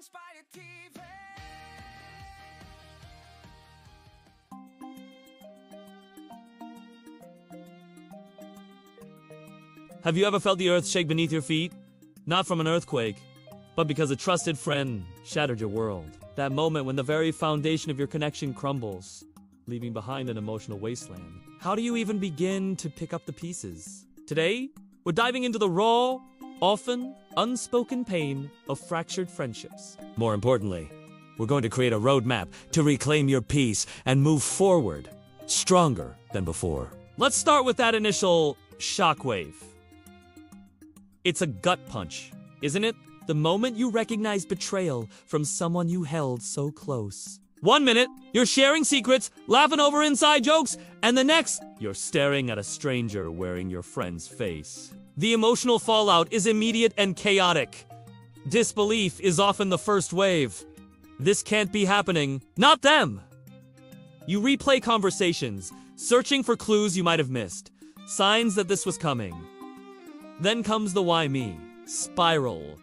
uninspired TV. Have you ever felt the earth shake beneath your feet? Not from an earthquake, but because a trusted friend shattered your world. That moment when the very foundation of your connection crumbles, leaving behind an emotional wasteland. How do you even begin to pick up the pieces? Today, we're diving into the raw, often unspoken pain of fractured friendships. More importantly, we're going to create a roadmap to reclaim your peace and move forward, stronger than before. Let's start with that initial shockwave. It's a gut punch, isn't it? The moment you recognize betrayal from someone you held so close. 1 minute, you're sharing secrets, laughing over inside jokes, and the next, you're staring at a stranger wearing your friend's face. The emotional fallout is immediate and chaotic. Disbelief is often the first wave. This can't be happening. Not them! You replay conversations, searching for clues you might have missed, signs that this was coming. Then comes the why me spiral.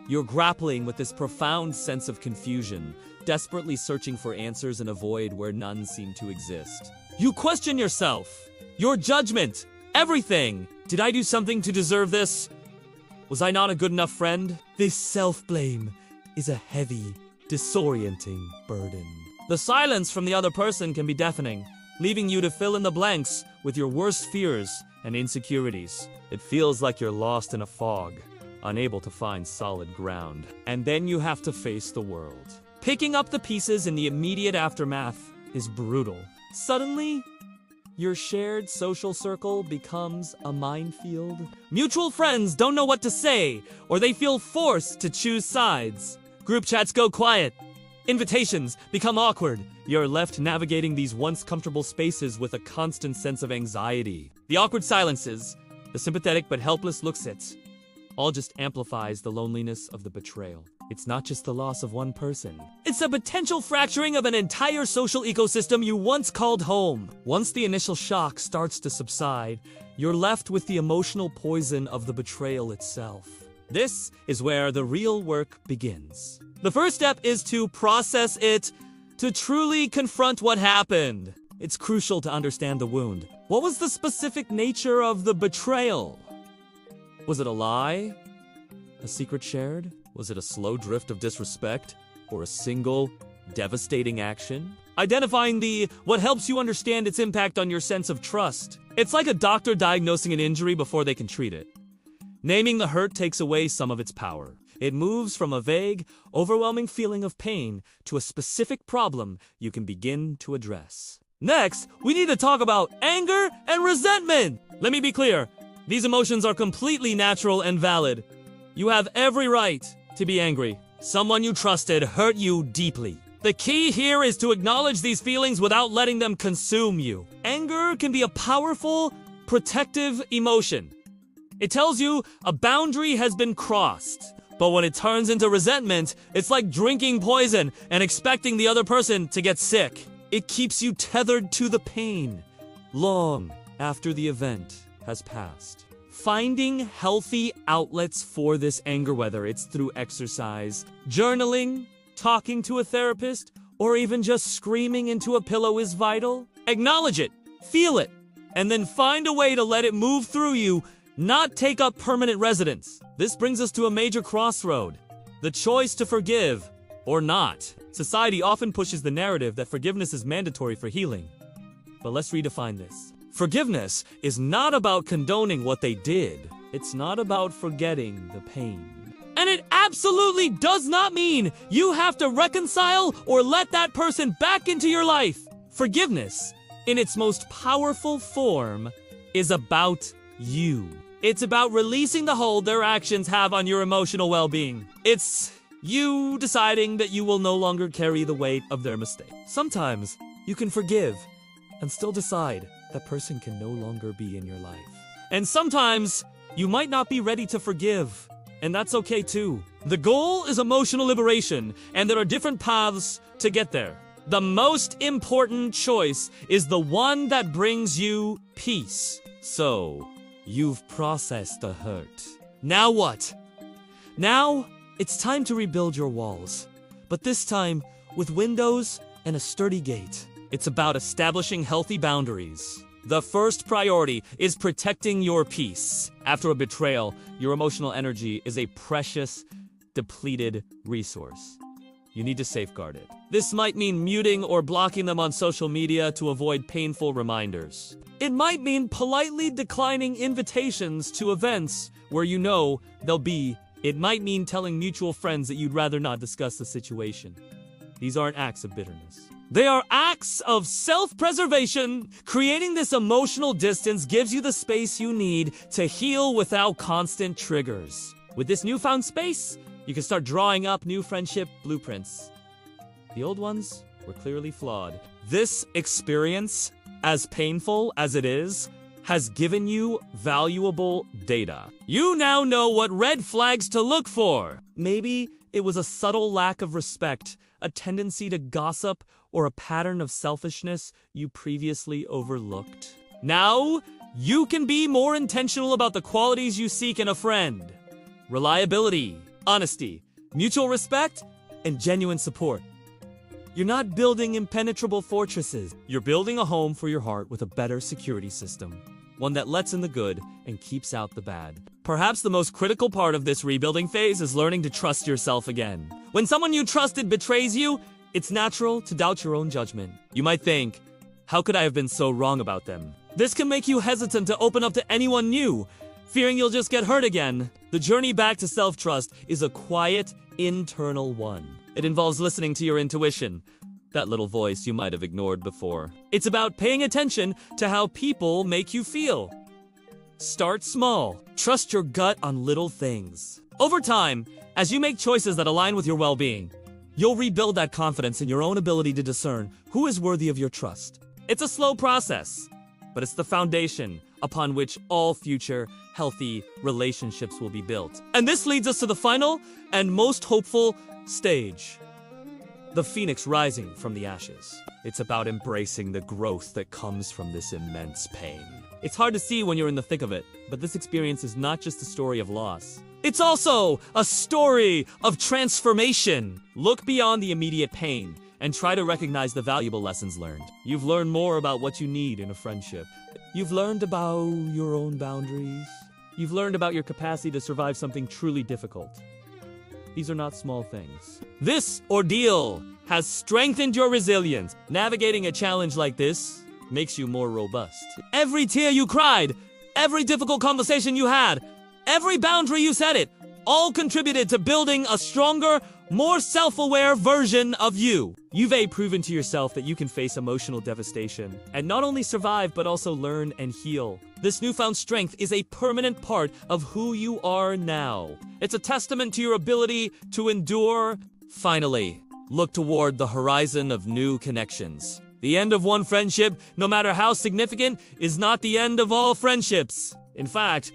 You're grappling with this profound sense of confusion, desperately searching for answers in a void where none seem to exist. You question yourself, your judgment, everything. Did I do something to deserve this? Was I not a good enough friend? This self-blame is a heavy, disorienting burden. The silence from the other person can be deafening, leaving you to fill in the blanks with your worst fears and insecurities. It feels like you're lost in a fog, unable to find solid ground. And then you have to face the world. Picking up the pieces in the immediate aftermath is brutal. Suddenly, your shared social circle becomes a minefield. Mutual friends don't know what to say, or they feel forced to choose sides. Group chats go quiet. Invitations become awkward. You're left navigating these once comfortable spaces with a constant sense of anxiety. The awkward silences, the sympathetic but helpless looks at, all just amplifies the loneliness of the betrayal. It's not just the loss of one person. It's a potential fracturing of an entire social ecosystem you once called home. Once the initial shock starts to subside, you're left with the emotional poison of the betrayal itself. This is where the real work begins. The first step is to process it, to truly confront what happened. It's crucial to understand the wound. What was the specific nature of the betrayal? Was it a lie? A secret shared? Was it a slow drift of disrespect? Or a single, devastating action? Identifying what helps you understand its impact on your sense of trust. It's like a doctor diagnosing an injury before they can treat it. Naming the hurt takes away some of its power. It moves from a vague, overwhelming feeling of pain to a specific problem you can begin to address. Next, we need to talk about anger and resentment. Let me be clear. These emotions are completely natural and valid. You have every right to be angry. Someone you trusted hurt you deeply. The key here is to acknowledge these feelings without letting them consume you. Anger can be a powerful, protective emotion. It tells you a boundary has been crossed. But when it turns into resentment, it's like drinking poison and expecting the other person to get sick. It keeps you tethered to the pain long after the event has passed. Finding healthy outlets for this anger, whether it's through exercise, journaling, talking to a therapist, or even just screaming into a pillow is vital. Acknowledge it, feel it, and then find a way to let it move through you, not take up permanent residence. This brings us to a major crossroad. The choice to forgive or not. Society often pushes the narrative that forgiveness is mandatory for healing. But let's redefine this. Forgiveness is not about condoning what they did. It's not about forgetting the pain. And it absolutely does not mean you have to reconcile or let that person back into your life. Forgiveness, in its most powerful form, is about you. It's about releasing the hold their actions have on your emotional well-being. It's you deciding that you will no longer carry the weight of their mistake. Sometimes you can forgive and still decide that person can no longer be in your life. And sometimes you might not be ready to forgive, and that's okay too. The goal is emotional liberation, and there are different paths to get there. The most important choice is the one that brings you peace. So, you've processed the hurt. Now what? Now, It's time to rebuild your walls, but this time with windows and a sturdy gate. It's about establishing healthy boundaries. The first priority is protecting your peace. After a betrayal, your emotional energy is a precious, depleted resource. You need to safeguard it. This might mean muting or blocking them on social media to avoid painful reminders. It might mean politely declining invitations to events where you know they'll be. It might mean telling mutual friends that you'd rather not discuss the situation. These aren't acts of bitterness. They are acts of self-preservation. Creating this emotional distance gives you the space you need to heal without constant triggers. With this newfound space, you can start drawing up new friendship blueprints. The old ones were clearly flawed. This experience, as painful as it is, has given you valuable data. You now know what red flags to look for. Maybe it was a subtle lack of respect, a tendency to gossip, or a pattern of selfishness you previously overlooked. Now, you can be more intentional about the qualities you seek in a friend. Reliability, honesty, mutual respect, and genuine support. You're not building impenetrable fortresses. You're building a home for your heart with a better security system. One that lets in the good and keeps out the bad. Perhaps the most critical part of this rebuilding phase is learning to trust yourself again. When someone you trusted betrays you, it's natural to doubt your own judgment. You might think, how could I have been so wrong about them? This can make you hesitant to open up to anyone new, fearing you'll just get hurt again. The journey back to self-trust is a quiet, internal one. It involves listening to your intuition, that little voice you might have ignored before. It's about paying attention to how people make you feel. Start small. Trust your gut on little things. Over time, as you make choices that align with your well-being, you'll rebuild that confidence in your own ability to discern who is worthy of your trust. It's a slow process, but it's the foundation upon which all future healthy relationships will be built. And this leads us to the final and most hopeful stage. The phoenix rising from the ashes. It's about embracing the growth that comes from this immense pain. It's hard to see when you're in the thick of it, but this experience is not just a story of loss. It's also a story of transformation. Look beyond the immediate pain and try to recognize the valuable lessons learned. You've learned more about what you need in a friendship. You've learned about your own boundaries. You've learned about your capacity to survive something truly difficult. These are not small things. This ordeal has strengthened your resilience. Navigating a challenge like this makes you more robust. Every tear you cried, every difficult conversation you had, every boundary you set it, all contributed to building a stronger, more self-aware version of you. You've proven to yourself that you can face emotional devastation and not only survive but also learn and heal. This newfound strength is a permanent part of who you are now. It's a testament to your ability to endure. Finally, look toward the horizon of new connections. The end of one friendship, no matter how significant, is not the end of all friendships. In fact,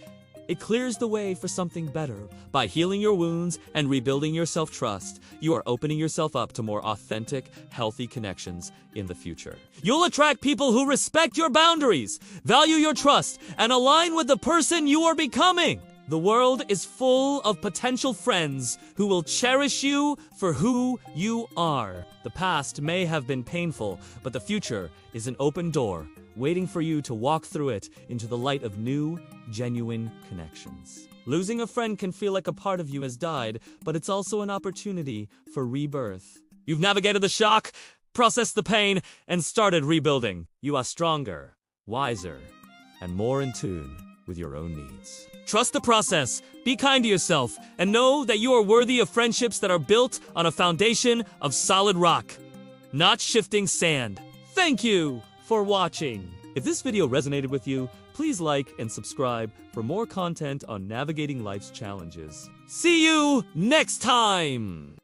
it clears the way for something better. By healing your wounds and rebuilding your self-trust, you are opening yourself up to more authentic, healthy connections in the future. You'll attract people who respect your boundaries, value your trust, and align with the person you are becoming. The world is full of potential friends who will cherish you for who you are. The past may have been painful, but the future is an open door, waiting for you to walk through it into the light of new, genuine connections. Losing a friend can feel like a part of you has died, but it's also an opportunity for rebirth. You've navigated the shock, processed the pain, and started rebuilding. You are stronger, wiser, and more in tune with your own needs. Trust the process, be kind to yourself, and know that you are worthy of friendships that are built on a foundation of solid rock, not shifting sand. Thank you for watching. If this video resonated with you, please like and subscribe for more content on navigating life's challenges. See you next time!